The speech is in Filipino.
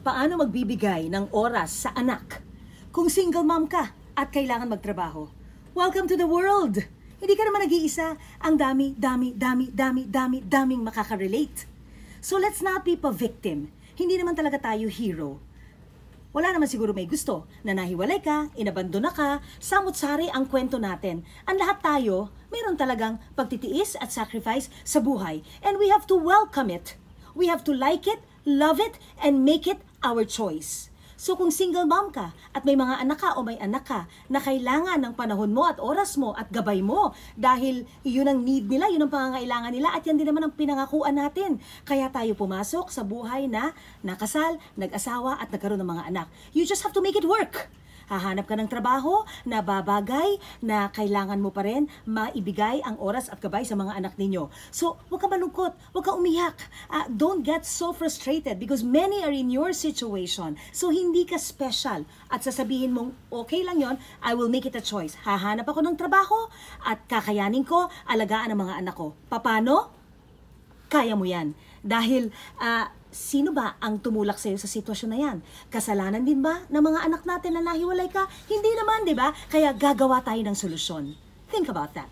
Paano magbibigay ng oras sa anak kung single mom ka at kailangan magtrabaho? Welcome to the world! Hindi ka naman nag-iisa. Ang daming makaka-relate. So let's not be pa-victim. Hindi naman talaga tayo hero. Wala naman siguro may gusto na nahiwalay ka, inabandona ka, samut-sari ang kwento natin. Ang lahat tayo, mayroon talagang pagtitiis at sacrifice sa buhay. And we have to welcome it. We have to like it, love it, and make it our choice. So kung single mom ka at may mga anak ka o may anak ka na kailangan ng panahon mo at oras mo at gabay mo dahil yun ang need nila, yun ang pangangailangan nila at yan din naman ang pinangakuan natin. Kaya tayo pumasok sa buhay na nakasal, nag-asawa at nagkaroon ng mga anak. You just have to make it work. Hahanap ka ng trabaho na babagay na kailangan mo pa rin maibigay ang oras at gabay sa mga anak ninyo. So, huwag ka malungkot, huwag ka umiyak. Don't get so frustrated because many are in your situation. So, hindi ka special. At sasabihin mong, okay lang yon, I will make it a choice. Hahanap ako ng trabaho at kakayanin ko alagaan ang mga anak ko. Paano? Kaya mo yan. Dahil, sino ba ang tumulak sa'yo sa sitwasyon na yan? Kasalanan din ba ng mga anak natin na nahiwalay ka? Hindi naman, di ba? Kaya gagawa tayo ng solusyon. Think about that.